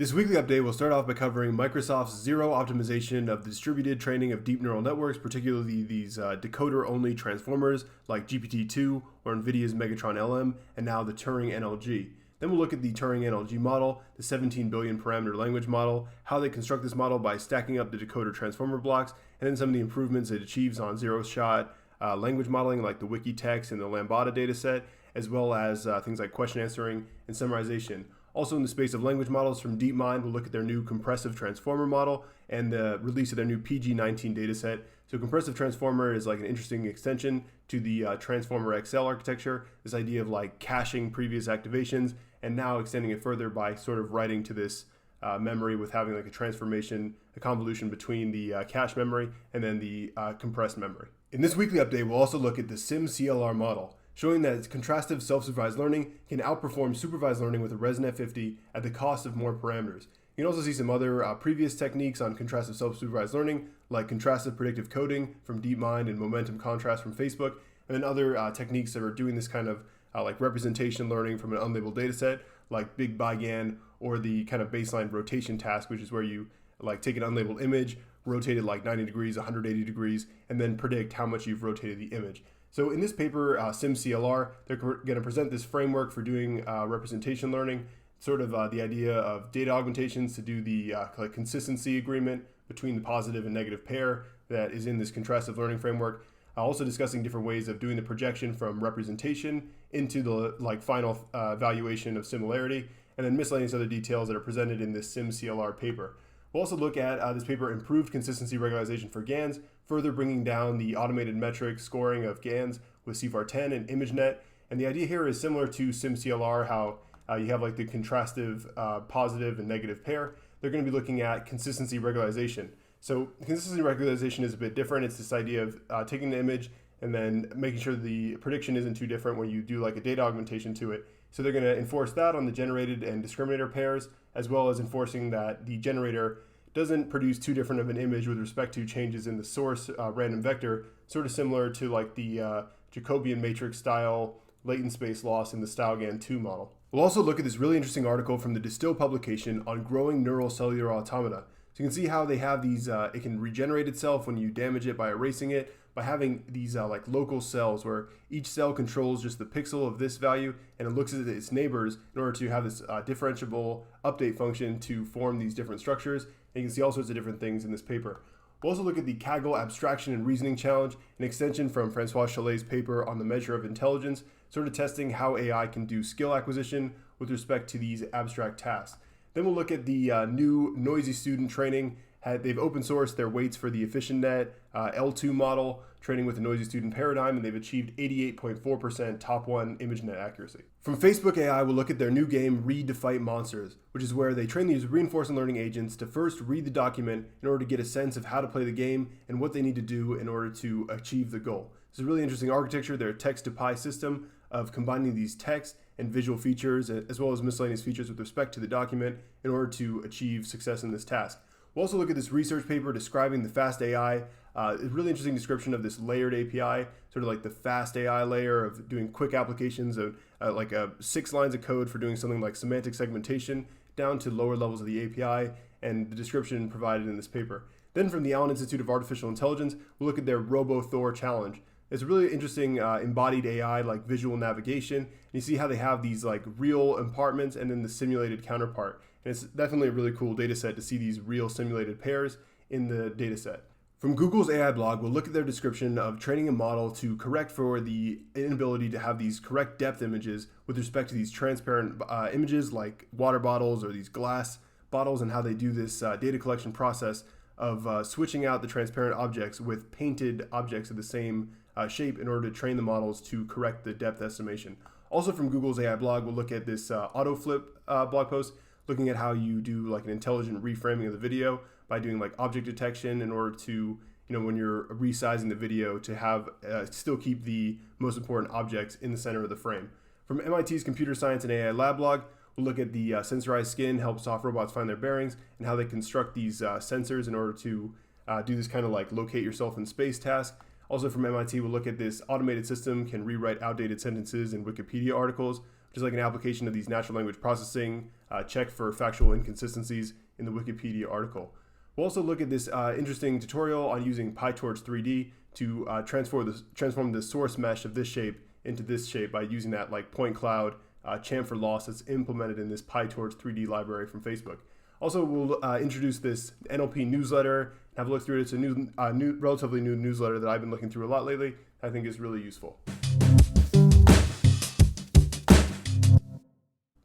This weekly update will start off by covering Microsoft's zero optimization of the distributed training of deep neural networks, particularly these decoder-only transformers like GPT-2 or NVIDIA's Megatron LM, and now the Turing NLG. Then we'll look at the Turing NLG model, the 17 billion parameter language model, how they construct this model by stacking up the decoder transformer blocks, and then some of the improvements it achieves on zero-shot language modeling like the Wikitext and the Lambda dataset, as well as things like question answering and summarization. Also in the space of language models from DeepMind, we'll look at their new compressive transformer model and the release of their new PG19 dataset. So compressive transformer is like an interesting extension to the Transformer XL architecture, this idea of like caching previous activations and now extending it further by sort of writing to this memory with having like a transformation, a convolution between the cache memory and then the compressed memory. In this weekly update, we'll also look at the SimCLR model, showing that contrastive self-supervised learning can outperform supervised learning with a ResNet 50 at the cost of more parameters. You can also see some other previous techniques on contrastive self-supervised learning, like contrastive predictive coding from DeepMind and momentum contrast from Facebook, and then other techniques that are doing this kind of like representation learning from an unlabeled dataset, like Big BiGAN, or the kind of baseline rotation task, which is where you like take an unlabeled image, rotate it like 90 degrees, 180 degrees, and then predict how much you've rotated the image. So in this paper, SimCLR, they're going to present this framework for doing representation learning, sort of the idea of data augmentations to do the like consistency agreement between the positive and negative pair that is in this contrastive learning framework. Also discussing different ways of doing the projection from representation into the like final evaluation of similarity, and then miscellaneous other details that are presented in this SimCLR paper. We'll also look at this paper, improved consistency regularization for GANs, further bringing down the automated metric scoring of GANs with CIFAR10 and ImageNet. And the idea here is similar to SimCLR, how you have like the contrastive positive and negative pair. They're going to be looking at consistency regularization. So consistency regularization is a bit different. It's this idea of taking the image and then making sure the prediction isn't too different when you do like a data augmentation to it. So they're going to enforce that on the generated and discriminator pairs, as well as enforcing that the generator doesn't produce too different of an image with respect to changes in the source random vector, sort of similar to like the Jacobian matrix style latent space loss in the StyleGAN2 model. We'll also look at this really interesting article from the Distill publication on growing neural cellular automata. So you can see how they have these, it can regenerate itself when you damage it by erasing it, by having these like local cells where each cell controls just the pixel of this value and it looks at its neighbors in order to have this differentiable update function to form these different structures. And you can see all sorts of different things in this paper. We'll also look at the Kaggle Abstraction and Reasoning Challenge, an extension from Francois Chalet's paper on the measure of intelligence, sort of testing how AI can do skill acquisition with respect to these abstract tasks. Then we'll look at the new noisy student training. They've open sourced their weights for the EfficientNet L2 model, training with the noisy student paradigm, and they've achieved 88.4% top one ImageNet accuracy. From Facebook AI, we'll look at their new game, Read to Fight Monsters, which is where they train these reinforcement learning agents to first read the document in order to get a sense of how to play the game and what they need to do in order to achieve the goal. It's a really interesting architecture. They're a text-to-PI system of combining these text and visual features, as well as miscellaneous features with respect to the document in order to achieve success in this task. We'll also look at this research paper describing the fast AI, a really interesting description of this layered API, sort of like the fast AI layer of doing quick applications of like 6 lines of code for doing something like semantic segmentation down to lower levels of the API, and the description provided in this paper. Then from the Allen Institute of Artificial Intelligence, we'll look at their RoboThor challenge. It's a really interesting embodied AI like visual navigation. And you see how they have these like real compartments and then the simulated counterpart. And it's definitely a really cool data set to see these real simulated pairs in the data set. From Google's AI blog, we'll look at their description of training a model to correct for the inability to have these correct depth images with respect to these transparent images like water bottles or these glass bottles, and how they do this data collection process of switching out the transparent objects with painted objects of the same shape in order to train the models to correct the depth estimation. Also from Google's AI blog, we'll look at this AutoFlip blog post, looking at how you do like an intelligent reframing of the video by doing like object detection in order to, when you're resizing the video, to have still keep the most important objects in the center of the frame. From MIT's Computer Science and AI Lab blog, we'll look at the sensorized skin helps soft robots find their bearings and how they construct these sensors in order to do this kind of like locate yourself in space task. Also from MIT, we'll look at this automated system can rewrite outdated sentences in Wikipedia articles which is like an application of these natural language processing, check for factual inconsistencies in the Wikipedia article. We'll also look at this interesting tutorial on using PyTorch 3D to transform the source mesh of this shape into this shape by using that like point cloud chamfer loss that's implemented in this PyTorch 3D library from Facebook. Also, we'll introduce this NLP newsletter, have a look through it. It's a relatively new newsletter that I've been looking through a lot lately. I think is really useful.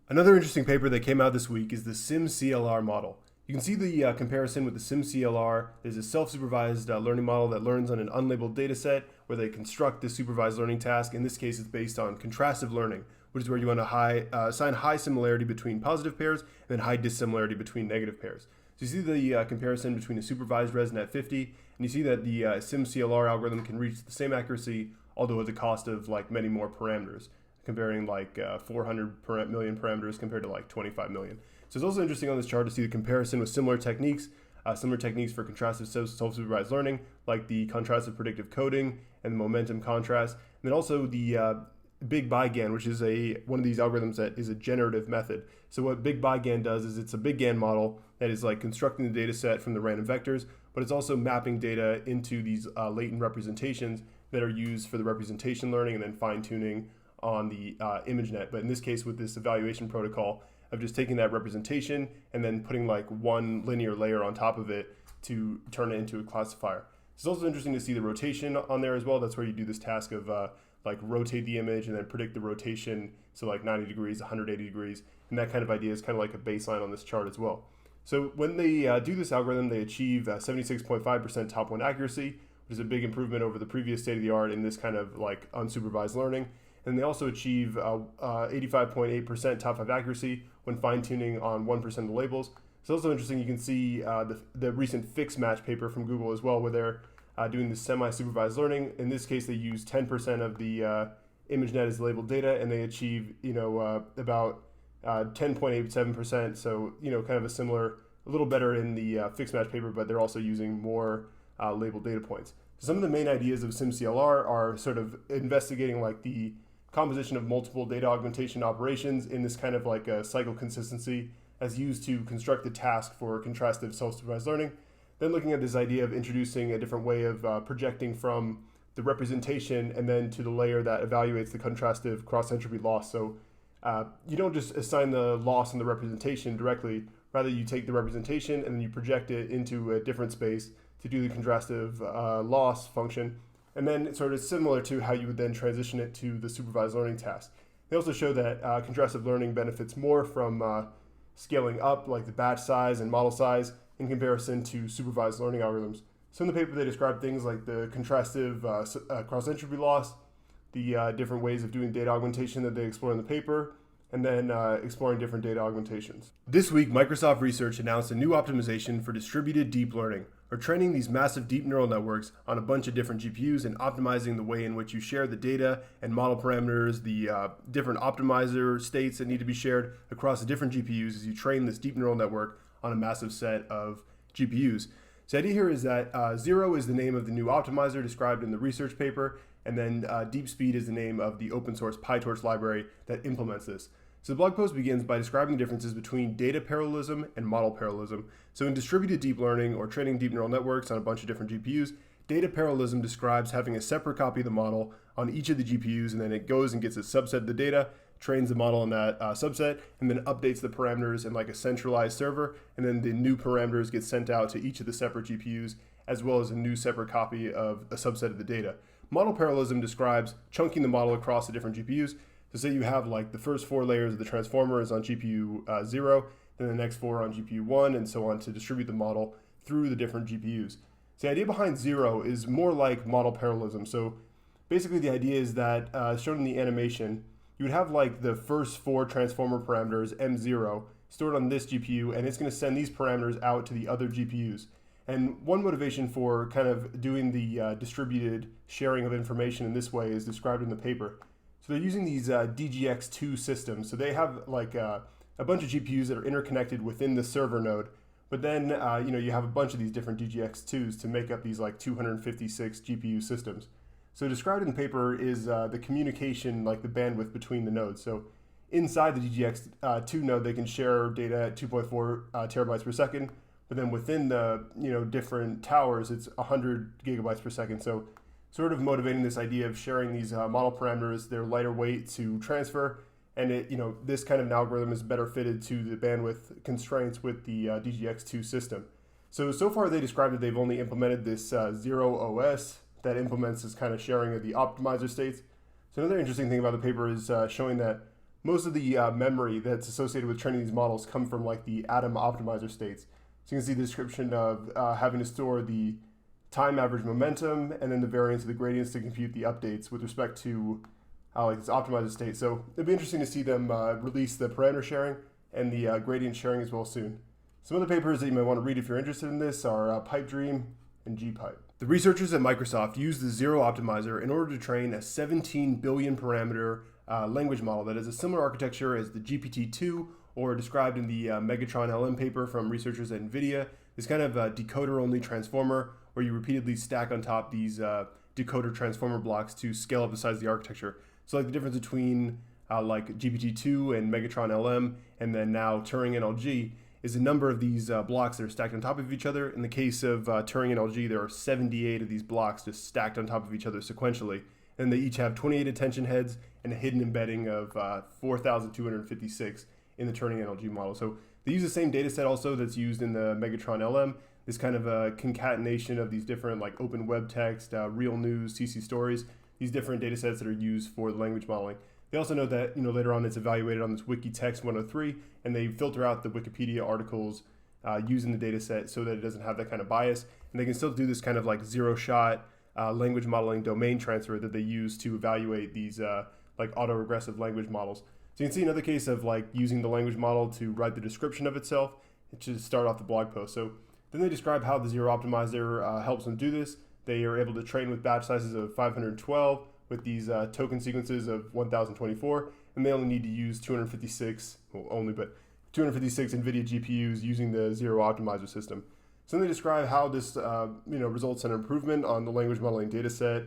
Another interesting paper that came out this week is the SimCLR model. You can see the comparison with the SimCLR. There's a self-supervised learning model that learns on an unlabeled data set where they construct the supervised learning task. In this case, it's based on contrastive learning, which is where you want to assign high similarity between positive pairs and then high dissimilarity between negative pairs. So you see the comparison between a supervised ResNet 50, and you see that the SimCLR algorithm can reach the same accuracy, although at the cost of like many more parameters, comparing like 400 million parameters compared to like 25 million. So it's also interesting on this chart to see the comparison with similar techniques for contrastive self-supervised learning, like the contrastive predictive coding and the momentum contrast, and then also the Big BiGAN, which is one of these algorithms that is a generative method. So what Big BiGAN does is it's a big GAN model that is like constructing the data set from the random vectors, but it's also mapping data into these latent representations that are used for the representation learning and then fine-tuning on the ImageNet. But in this case, with this evaluation protocol of just taking that representation and then putting like one linear layer on top of it to turn it into a classifier. It's also interesting to see the rotation on there as well. That's where you do this task of like rotate the image and then predict the rotation, so like 90 degrees, 180 degrees, and that kind of idea is kind of like a baseline on this chart as well. So when they do this algorithm, they achieve 76.5% top one accuracy, which is a big improvement over the previous state of the art in this kind of like unsupervised learning. And they also achieve 85.8% top 5 accuracy when fine-tuning on 1% of the labels. It's also interesting, you can see the recent fixed match paper from Google as well, where they're doing the semi-supervised learning. In this case, they use 10% of the ImageNet as labeled data, and they achieve about 10.87%. So kind of a little better in the fixed match paper, but they're also using more labeled data points. Some of the main ideas of SimCLR are sort of investigating like the composition of multiple data augmentation operations in this kind of like a cycle consistency as used to construct the task for contrastive self-supervised learning. Then looking at this idea of introducing a different way of projecting from the representation and then to the layer that evaluates the contrastive cross-entropy loss. So you don't just assign the loss in the representation directly, rather you take the representation and then you project it into a different space to do the contrastive loss function. And then it's sort of similar to how you would then transition it to the supervised learning task. They also show that contrastive learning benefits more from scaling up, like the batch size and model size, in comparison to supervised learning algorithms. So in the paper, they describe things like the contrastive cross-entropy loss, the different ways of doing data augmentation that they explore in the paper, and then exploring different data augmentations. This week, Microsoft Research announced a new optimization for distributed deep learning, or training these massive deep neural networks on a bunch of different GPUs and optimizing the way in which you share the data and model parameters, the different optimizer states that need to be shared across the different GPUs as you train this deep neural network on a massive set of GPUs. So the idea here is that Zero is the name of the new optimizer described in the research paper, and then DeepSpeed is the name of the open source PyTorch library that implements this. So the blog post begins by describing the differences between data parallelism and model parallelism. So in distributed deep learning or training deep neural networks on a bunch of different GPUs, data parallelism describes having a separate copy of the model on each of the GPUs, and then it goes and gets a subset of the data, trains the model on that subset, and then updates the parameters in like a centralized server, and then the new parameters get sent out to each of the separate GPUs, as well as a new separate copy of a subset of the data. Model parallelism describes chunking the model across the different GPUs. So say you have like the first 4 layers of the transformer is on GPU 0, then the next 4 on GPU 1, and so on to distribute the model through the different GPUs. So the idea behind Zero is more like model parallelism. So basically the idea is that, shown in the animation, you would have like the first 4 transformer parameters, M0, stored on this GPU, and it's going to send these parameters out to the other GPUs. And one motivation for kind of doing the distributed sharing of information in this way is described in the paper. So they're using these DGX2 systems. So they have like a bunch of GPUs that are interconnected within the server node, but then you have a bunch of these different DGX2s to make up these like 256 GPU systems. So described in the paper is the communication, like the bandwidth between the nodes. So inside the DGX2 node, they can share data at 2.4 terabytes per second. But then within the different towers, it's 100 gigabytes per second. So sort of motivating this idea of sharing these model parameters, they're lighter weight to transfer, and this kind of an algorithm is better fitted to the bandwidth constraints with the DGX2 system. So far they described that they've only implemented this Zero OS that implements this kind of sharing of the optimizer states. So another interesting thing about the paper is showing that most of the memory that's associated with training these models come from like the Atom optimizer states. So you can see the description of having to store the time average momentum and then the variance of the gradients to compute the updates with respect to like this optimizer state. So it'd be interesting to see them release the parameter sharing and the gradient sharing as well soon. Some other papers that you might want to read if you're interested in this are PipeDream and GPipe. The researchers at Microsoft used the Zero Optimizer in order to train a 17 billion parameter language model that has a similar architecture as the GPT-2, or described in the Megatron LM paper from researchers at NVIDIA, this kind of decoder-only transformer where you repeatedly stack on top these decoder transformer blocks to scale up the size of the architecture. So like the difference between like GPT-2 and Megatron LM, and then now Turing NLG, is a number of these blocks that are stacked on top of each other. In the case of Turing NLG, there are 78 of these blocks just stacked on top of each other sequentially. And they each have 28 attention heads and a hidden embedding of 4,256 in the Turing NLG model. So they use the same data set also that's used in the Megatron LM, this kind of a concatenation of these different like open web text, real news, CC stories, these different data sets that are used for the language modeling. They also know that later on it's evaluated on this Wikitext 103, and they filter out the Wikipedia articles using the data set so that it doesn't have that kind of bias. And they can still do this kind of like zero-shot language modeling domain transfer that they use to evaluate these like autoregressive language models. So you can see another case of like using the language model to write the description of itself to start off the blog post. So then they describe how the Zero Optimizer helps them do this. They are able to train with batch sizes of 512 with these token sequences of 1024, and they only need to use 256 NVIDIA GPUs using the Zero Optimizer system. So then they describe how this results in an improvement on the language modeling data set,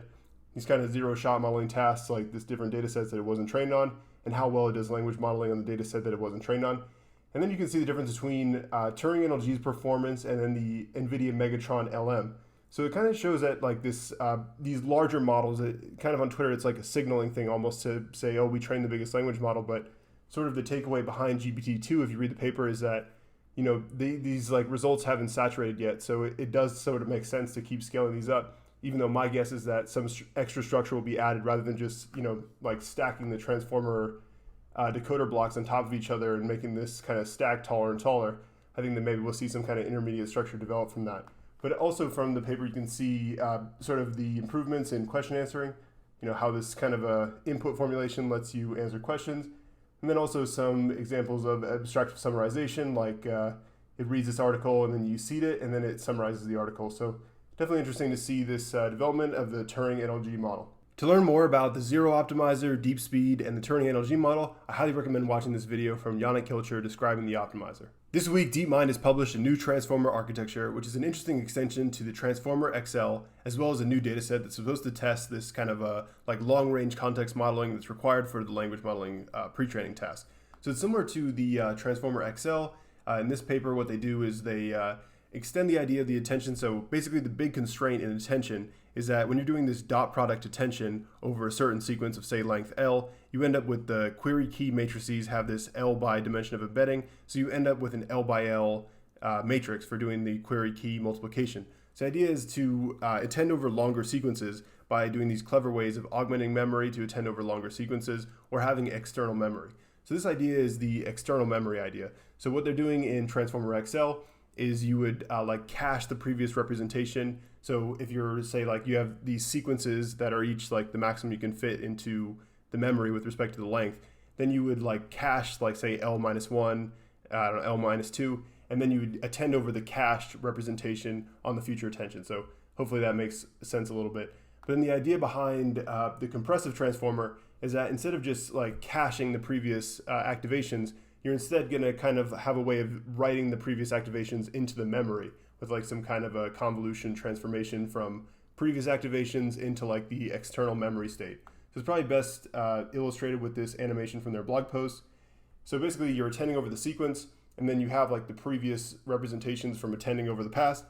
these kind of zero-shot modeling tasks like this different data sets that it wasn't trained on, and how well it does language modeling on the data set that it wasn't trained on. And then you can see the difference between Turing NLG's performance and then the NVIDIA Megatron LM. So it kind of shows that like this, these larger models, kind of on Twitter, it's like a signaling thing almost to say, oh, we trained the biggest language model. But sort of the takeaway behind GPT-2, if you read the paper, is that these like results haven't saturated yet. So it does sort of make sense to keep scaling these up, even though my guess is that some extra structure will be added rather than just like stacking the transformer decoder blocks on top of each other and making this kind of stack taller and taller. I think that maybe we'll see some kind of intermediate structure develop from that. But also from the paper, you can see sort of the improvements in question answering, how this kind of input formulation lets you answer questions. And then also some examples of abstractive summarization, like it reads this article and then you seed it and then it summarizes the article. So definitely interesting to see this development of the Turing NLG model. To learn more about the Zero Optimizer, DeepSpeed, and the Turing NLG model, I highly recommend watching this video from Yannick Kilcher describing the optimizer. This week, DeepMind has published a new transformer architecture, which is an interesting extension to the Transformer XL, as well as a new dataset that's supposed to test this kind of like long-range context modeling that's required for the language modeling pre-training task. So it's similar to the Transformer XL. In this paper, what they do is they extend the idea of the attention. So basically the big constraint in attention is that when you're doing this dot product attention over a certain sequence of say length L, you end up with the query key matrices have this L by dimension of embedding. So you end up with an L by L matrix for doing the query key multiplication. So the idea is to attend over longer sequences by doing these clever ways of augmenting memory to attend over longer sequences or having external memory. So this idea is the external memory idea. So what they're doing in Transformer XL is you would like cache the previous representation. So if you're say like you have these sequences that are each like the maximum you can fit into the memory with respect to the length, then you would like cache like say L minus 1, L minus 2, and then you would attend over the cached representation on the future attention. So hopefully that makes sense a little bit. But then the idea behind the compressive transformer is that instead of just like caching the previous activations, you're instead going to kind of have a way of writing the previous activations into the memory with like some kind of a convolution transformation from previous activations into like the external memory state. So it's probably best illustrated with this animation from their blog post. So basically you're attending over the sequence, and then you have like the previous representations from attending over the past,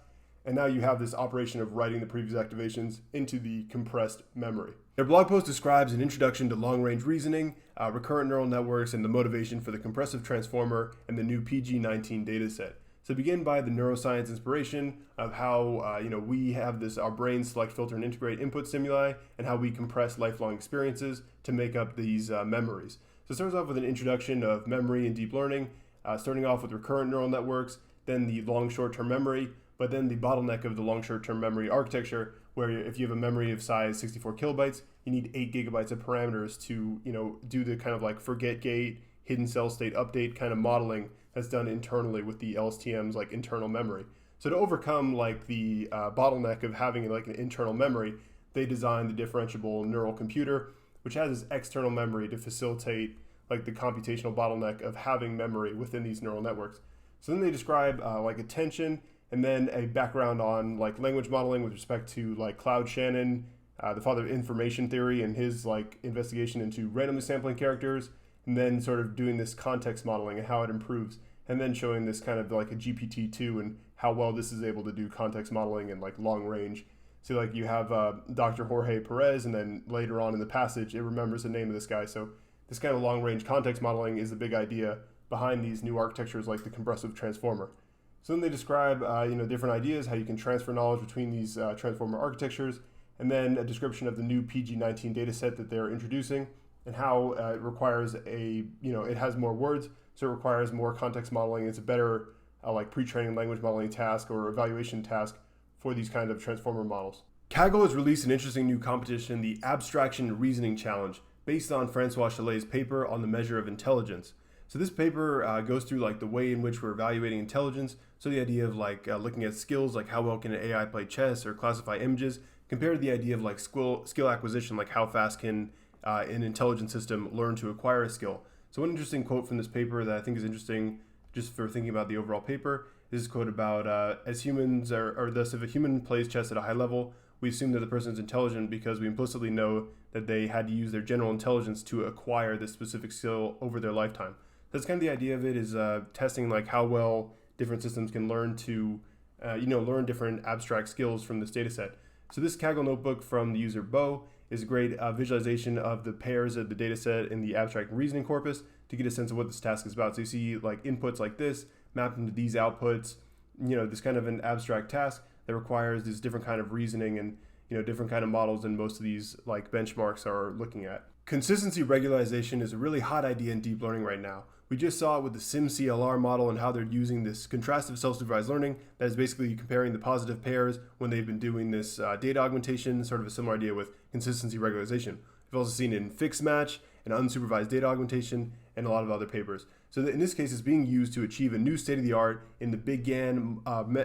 and now you have this operation of writing the previous activations into the compressed memory. Their blog post describes an introduction to long-range reasoning, recurrent neural networks, and the motivation for the compressive transformer and the new PG19 dataset. So begin by the neuroscience inspiration of how we have this, our brains select, filter, and integrate input stimuli, and how we compress lifelong experiences to make up these memories. So it starts off with an introduction of memory and deep learning, starting off with recurrent neural networks, then the long short-term memory, but then the bottleneck of the long short-term memory architecture, where if you have a memory of size 64 kilobytes, you need 8 gigabytes of parameters to do the kind of like forget gate, hidden cell state update kind of modeling that's done internally with the LSTM's like internal memory. So to overcome like the bottleneck of having like an internal memory, they designed the differentiable neural computer, which has this external memory to facilitate like the computational bottleneck of having memory within these neural networks. So then they describe like attention, and then a background on like language modeling with respect to like Claude Shannon, the father of information theory, and his like investigation into randomly sampling characters, and then sort of doing this context modeling and how it improves, and then showing this kind of like a GPT-2 and how well this is able to do context modeling and like long range. So like you have Dr. Jorge Perez, and then later on in the passage, it remembers the name of this guy. So this kind of long range context modeling is the big idea behind these new architectures like the compressive transformer. So then they describe different ideas, how you can transfer knowledge between these transformer architectures, and then a description of the new PG19 dataset that they're introducing, and how it requires it has more words, so it requires more context modeling. It's a better like pre-training language modeling task or evaluation task for these kind of transformer models. Kaggle has released an interesting new competition, the Abstraction Reasoning Challenge, based on Francois Chalet's paper on the measure of intelligence. So this paper goes through like the way in which we're evaluating intelligence. So the idea of like looking at skills, like how well can an AI play chess or classify images, compared to the idea of like skill acquisition, like how fast can an intelligent system learn to acquire a skill. So one interesting quote from this paper that I think is interesting just for thinking about the overall paper is a quote about as humans or thus if a human plays chess at a high level, we assume that the person is intelligent because we implicitly know that they had to use their general intelligence to acquire this specific skill over their lifetime. That's kind of the idea of it, is testing like how well different systems can learn to learn different abstract skills from this data set. So this Kaggle notebook from the user Bo is a great visualization of the pairs of the data set in the abstract reasoning corpus to get a sense of what this task is about. So you see like inputs like this mapped into these outputs, this kind of an abstract task that requires this different kind of reasoning and different kind of models than most of these like benchmarks are looking at. Consistency regularization is a really hot idea in deep learning right now. We just saw it with the SimCLR model and how they're using this contrastive self-supervised learning that is basically comparing the positive pairs when they've been doing this data augmentation, sort of a similar idea with consistency regularization. We've also seen it in fixed match and unsupervised data augmentation and a lot of other papers. So in this case, it's being used to achieve a new state-of-the-art in the Big GAN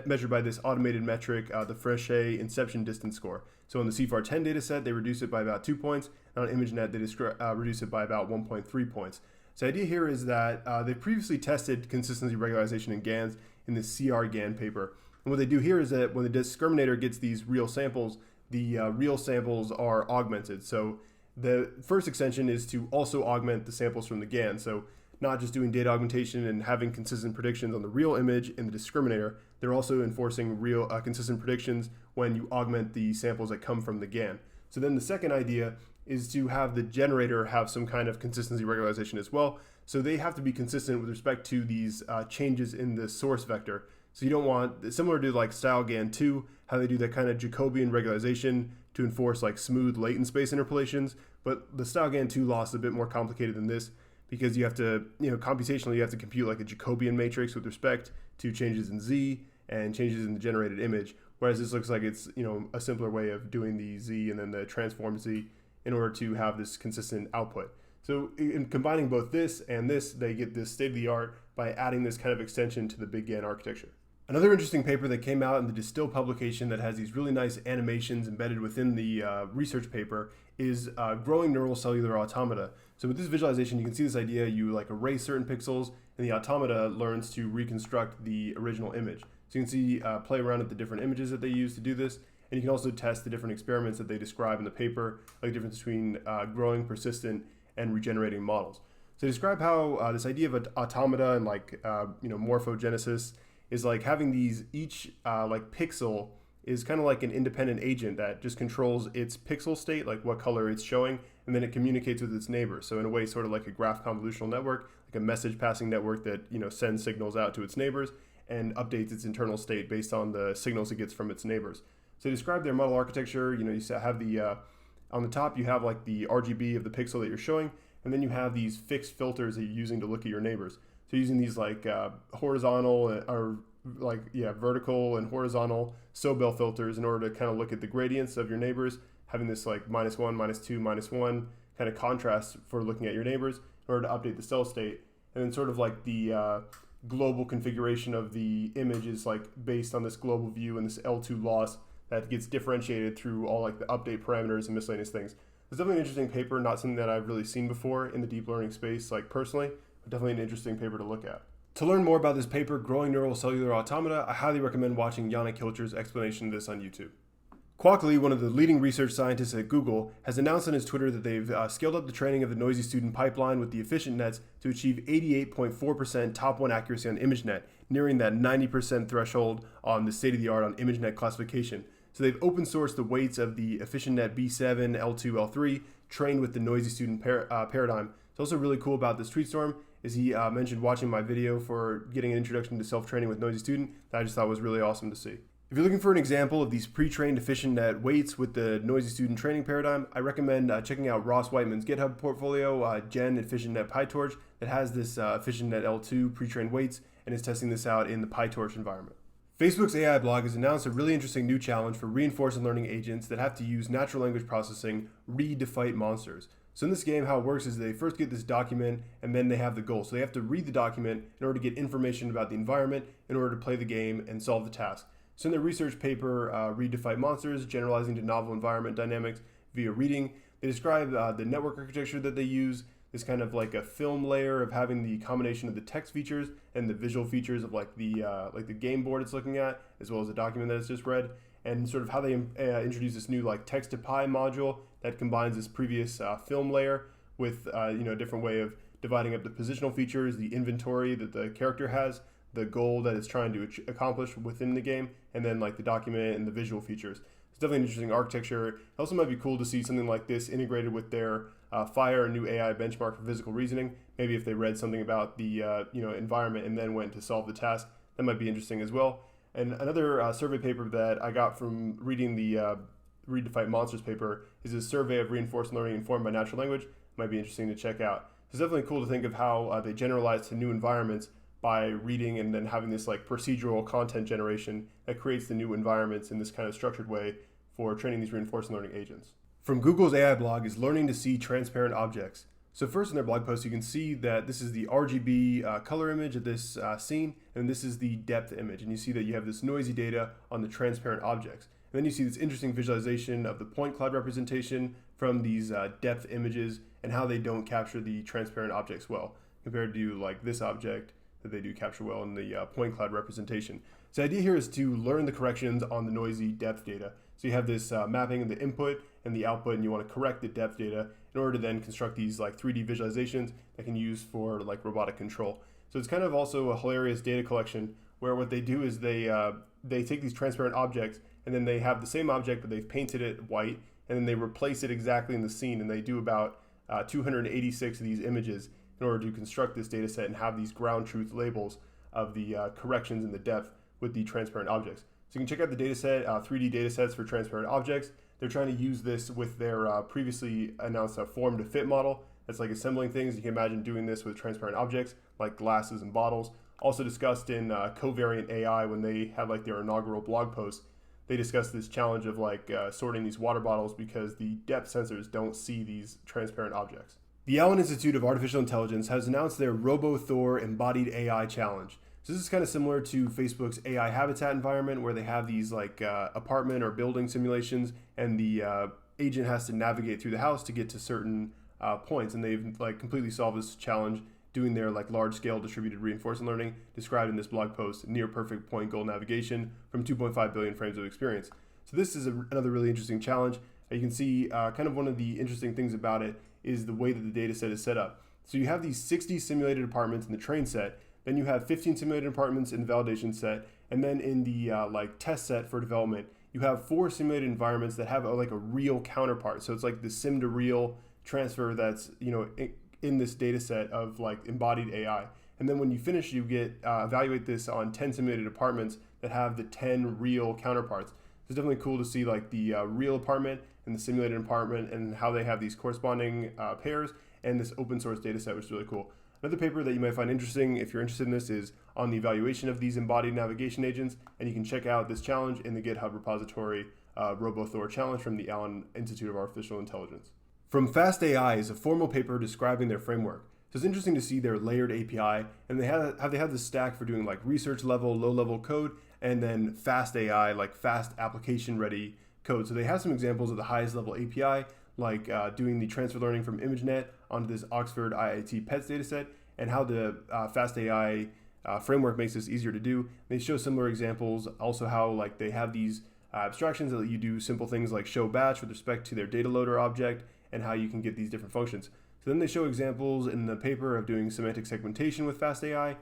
measured by this automated metric, the Frechet inception distance score. So in the CIFAR10 dataset, they reduce it by about 2 points, and on ImageNet, they reduce it by about 1.3 points. So the idea here is that they previously tested consistency regularization in GANs in the CR-GAN paper. And what they do here is that when the discriminator gets these real samples, the real samples are augmented. So the first extension is to also augment the samples from the GAN. So not just doing data augmentation and having consistent predictions on the real image in the discriminator, they're also enforcing real consistent predictions when you augment the samples that come from the GAN. So then the second idea is to have the generator have some kind of consistency regularization as well. So they have to be consistent with respect to these changes in the source vector. So you don't want, similar to like StyleGAN2, how they do that kind of Jacobian regularization to enforce like smooth latent space interpolations. But the StyleGAN2 loss is a bit more complicated than this because you have to, computationally you have to compute like a Jacobian matrix with respect to changes in Z and changes in the generated image. Whereas this looks like it's, a simpler way of doing the Z and then the transform Z in order to have this consistent output. So in combining both this and this, they get this state-of-the-art by adding this kind of extension to the Big GAN architecture. Another interesting paper that came out in the Distill publication that has these really nice animations embedded within the research paper is growing neural cellular automata. So with this visualization, you can see this idea, you like erase certain pixels and the automata learns to reconstruct the original image. So you can see play around with the different images that they use to do this. And you can also test the different experiments that they describe in the paper, like the difference between growing, persistent, and regenerating models. So describe how this idea of automata and morphogenesis is like having these each pixel is kind of like an independent agent that just controls its pixel state, like what color it's showing, and then it communicates with its neighbors. So in a way, sort of like a graph convolutional network, like a message passing network that sends signals out to its neighbors and updates its internal state based on the signals it gets from its neighbors. So describe their model architecture. You have the on the top you have like the RGB of the pixel that you're showing, and then you have these fixed filters that you're using to look at your neighbors. So using these horizontal or vertical and horizontal Sobel filters in order to kind of look at the gradients of your neighbors, having this like -1, -2, -1 kind of contrast for looking at your neighbors in order to update the cell state. And then sort of like the global configuration of the image is like based on this global view and this L2 loss that gets differentiated through all like the update parameters and miscellaneous things. It's definitely an interesting paper, not something that I've really seen before in the deep learning space, like personally, but definitely an interesting paper to look at. To learn more about this paper, Growing Neural Cellular Automata, I highly recommend watching Yannick Hilcher's explanation of this on YouTube. Kwok Lee, one of the leading research scientists at Google, has announced on his Twitter that they've scaled up the training of the Noisy Student pipeline with the efficient nets to achieve 88.4% top 1 accuracy on ImageNet, nearing that 90% threshold on the state-of-the-art on ImageNet classification. So they've open sourced the weights of the EfficientNet B7, L2, L3, trained with the Noisy Student paradigm. It's also really cool about this Tweetstorm is he mentioned watching my video for getting an introduction to self-training with Noisy Student that I just thought was really awesome to see. If you're looking for an example of these pre-trained EfficientNet weights with the Noisy Student training paradigm, I recommend checking out Ross Whiteman's GitHub portfolio, Gen EfficientNet PyTorch, that has this EfficientNet L2 pre-trained weights and is testing this out in the PyTorch environment. Facebook's AI blog has announced a really interesting new challenge for reinforcement learning agents that have to use natural language processing, read to fight monsters. So in this game, how it works is they first get this document and then they have the goal. So they have to read the document in order to get information about the environment in order to play the game and solve the task. So in their research paper, Read to Fight Monsters, Generalizing to Novel Environment Dynamics via Reading, they describe the network architecture that they use, this kind of like a film layer of having the combination of the text features and the visual features of like the game board it's looking at, as well as the document that it's just read, and sort of how they introduce this new like text to Pi module that combines this previous film layer with a different way of dividing up the positional features, the inventory that the character has, the goal that it's trying to accomplish within the game, and then like the document and the visual features. It's definitely an interesting architecture. It also might be cool to see something like this integrated with their FIRE, a new AI benchmark for physical reasoning. Maybe if they read something about the environment and then went to solve the task, that might be interesting as well. And another survey paper that I got from reading the Read to Fight Monsters paper is a survey of reinforced learning informed by natural language. Might be interesting to check out. It's definitely cool to think of how they generalize to new environments by reading and then having this like procedural content generation that creates the new environments in this kind of structured way for training these reinforcement learning agents. From Google's AI blog is learning to see transparent objects. So first in their blog post, you can see that this is the RGB color image of this scene, and this is the depth image. And you see that you have this noisy data on the transparent objects. And then you see this interesting visualization of the point cloud representation from these depth images and how they don't capture the transparent objects well, compared to like this object that they do capture well in the point cloud representation. So the idea here is to learn the corrections on the noisy depth data. So you have this mapping of the input and the output, and you want to correct the depth data in order to then construct these like 3D visualizations that can use for like robotic control. So it's kind of also a hilarious data collection where what they do is they take these transparent objects and then they have the same object but they've painted it white, and then they replace it exactly in the scene, and they do about 286 of these images in order to construct this data set and have these ground truth labels of the corrections in the depth with the transparent objects. So you can check out the data set, 3D data sets for transparent objects. They're trying to use this with their previously announced form to fit model. That's like assembling things. You can imagine doing this with transparent objects like glasses and bottles. Also discussed in Covariant AI when they had like their inaugural blog post. They discussed this challenge of like sorting these water bottles because the depth sensors don't see these transparent objects. The Allen Institute of Artificial Intelligence has announced their RoboThor Embodied AI Challenge. So this is kind of similar to Facebook's AI habitat environment where they have these like apartment or building simulations, and the agent has to navigate through the house to get to certain points. And they've like completely solved this challenge doing their like large scale distributed reinforcement learning described in this blog post, near perfect point goal navigation from 2.5 billion frames of experience. So this is another really interesting challenge. You can see kind of one of the interesting things about it is the way that the data set is set up. So you have these 60 simulated apartments in the train set, then you have 15 simulated apartments in the validation set, and then in the test set for development, you have 4 simulated environments that have like a real counterpart. So it's like the sim to real transfer that's in this data set of like embodied AI. And then when you finish, you get evaluate this on 10 simulated apartments that have the 10 real counterparts. So it's definitely cool to see like the real apartment and the simulated apartment and how they have these corresponding pairs and this open source data set, which is really cool. Another paper that you might find interesting if you're interested in this is on the evaluation of these embodied navigation agents, and you can check out this challenge in the GitHub repository, RoboThor challenge from the Allen Institute of Artificial Intelligence. From FastAI is a formal paper describing their framework. So it's interesting to see their layered API, and they have this stack for doing like research level, low level code, and then FastAI, like fast application ready code. So they have some examples of the highest level API, like doing the transfer learning from ImageNet onto this Oxford IIT PETS dataset, and how the FastAI framework makes this easier to do. They show similar examples, also how like they have these abstractions that let you do simple things like show batch with respect to their data loader object, and how you can get these different functions. So then they show examples in the paper of doing semantic segmentation with FastAI,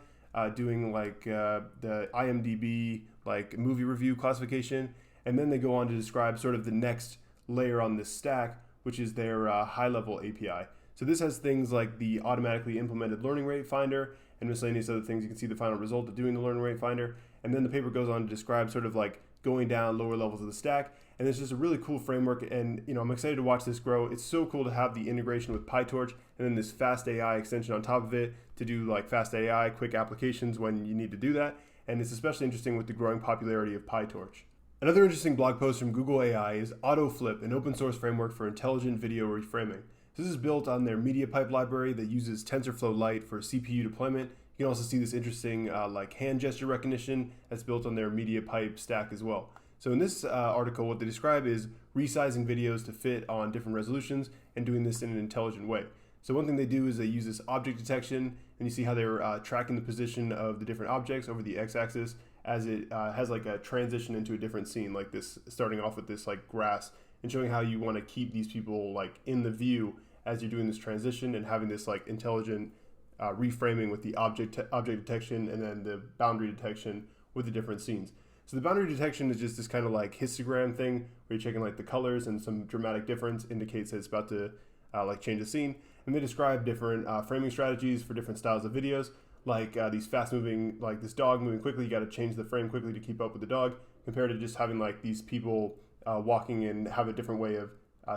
doing like the IMDb like movie review classification, and then they go on to describe sort of the next layer on this stack, which is their high-level API. So this has things like the automatically implemented learning rate finder and miscellaneous other things. You can see the final result of doing the learning rate finder, and then the paper goes on to describe sort of like going down lower levels of the stack. And it's just a really cool framework, and I'm excited to watch this grow. It's so cool to have the integration with PyTorch and then this FastAI extension on top of it to do like FastAI quick applications when you need to do that. And it's especially interesting with the growing popularity of PyTorch. Another interesting blog post from Google AI is AutoFlip, an open source framework for intelligent video reframing. This is built on their MediaPipe library that uses TensorFlow Lite for CPU deployment. You can also see this interesting like hand gesture recognition that's built on their MediaPipe stack as well. So in this article, what they describe is resizing videos to fit on different resolutions and doing this in an intelligent way. So one thing they do is they use this object detection, and you see how they're tracking the position of the different objects over the x-axis as it has like a transition into a different scene, like this, starting off with this like grass, and showing how you want to keep these people like in the view as you're doing this transition, and having this like intelligent reframing with the object detection and then the boundary detection with the different scenes. So the boundary detection is just this kind of like histogram thing where you're checking like the colors, and some dramatic difference indicates that it's about to like change the scene. And they describe different framing strategies for different styles of videos, like these fast moving, like this dog moving quickly, you got to change the frame quickly to keep up with the dog, compared to just having like these people walking and have a different way of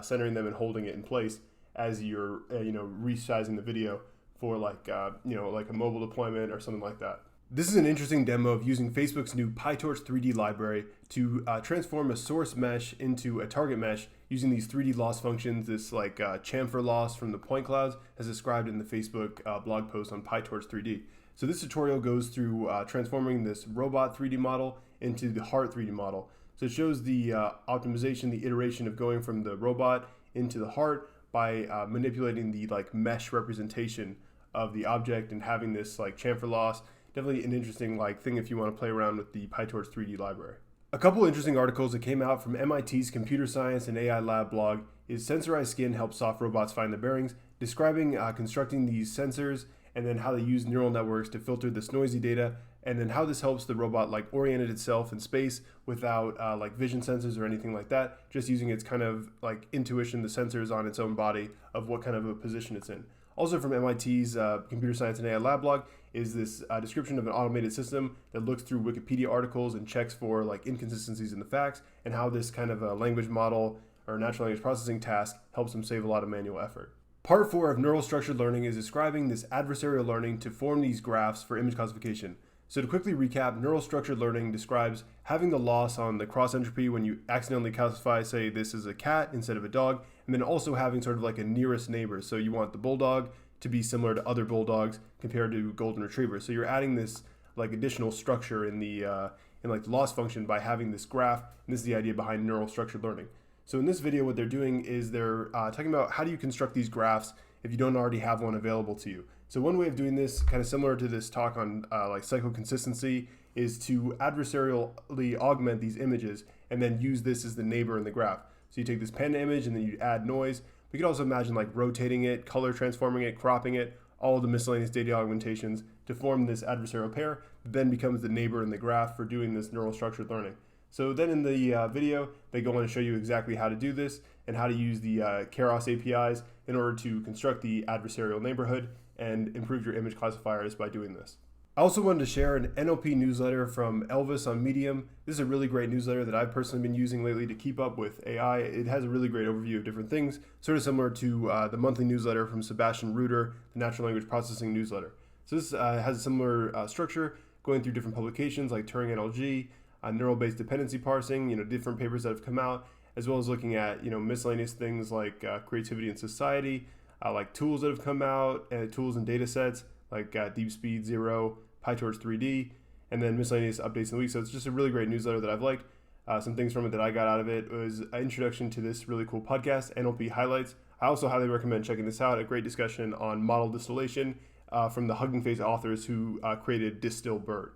centering them and holding it in place as you're resizing the video for like like a mobile deployment or something like that. This is an interesting demo of using Facebook's new PyTorch 3D library to transform a source mesh into a target mesh using these 3D loss functions, this like chamfer loss from the point clouds as described in the Facebook blog post on PyTorch 3D. So this tutorial goes through transforming this robot 3D model into the heart 3D model. So it shows the optimization, the iteration of going from the robot into the heart by manipulating the like mesh representation of the object and having this like chamfer loss. Definitely an interesting like thing if you want to play around with the PyTorch 3D library. A couple interesting articles that came out from MIT's Computer Science and AI Lab blog is Sensorized Skin helps soft robots find their bearings, describing constructing these sensors and then how they use neural networks to filter this noisy data, and then how this helps the robot like orient itself in space without like vision sensors or anything like that, just using its kind of like intuition, the sensors on its own body of what kind of a position it's in. Also from MIT's Computer Science and AI Lab blog is this description of an automated system that looks through Wikipedia articles and checks for like inconsistencies in the facts, and how this kind of a language model or natural language processing task helps them save a lot of manual effort. Part 4 of neural structured learning is describing this adversarial learning to form these graphs for image classification. So to quickly recap, neural structured learning describes having the loss on the cross entropy when you accidentally classify, say, this is a cat instead of a dog, and then also having sort of like a nearest neighbor. So you want the bulldog to be similar to other bulldogs compared to golden retrievers. So you're adding this like additional structure in the like the loss function by having this graph, and this is the idea behind neural structured learning. So in this video, what they're doing is they're talking about how do you construct these graphs if you don't already have one available to you. So one way of doing this, kind of similar to this talk on like psychoconsistency, is to adversarially augment these images and then use this as the neighbor in the graph. So you take this panda image and then you add noise. We could also imagine like rotating it, color transforming it, cropping it, all of the miscellaneous data augmentations to form this adversarial pair, that then becomes the neighbor in the graph for doing this neural structured learning. So then in the video, they go on to show you exactly how to do this and how to use the Keras APIs in order to construct the adversarial neighborhood and improve your image classifiers by doing this. I also wanted to share an NLP newsletter from Elvis on Medium. This is a really great newsletter that I've personally been using lately to keep up with AI. It has a really great overview of different things, sort of similar to the monthly newsletter from Sebastian Ruder, the natural language processing newsletter. So this has a similar structure, going through different publications like Turing NLG, neural-based dependency parsing, different papers that have come out, as well as looking at miscellaneous things like creativity in society, like tools that have come out, tools and data sets like DeepSpeed Zero, PyTorch 3D, and then miscellaneous updates in the week. So it's just a really great newsletter that I've liked. Some things from it that I got out of it was an introduction to this really cool podcast, NLP Highlights. I also highly recommend checking this out. A great discussion on model distillation from the Hugging Face authors who created Distill BERT.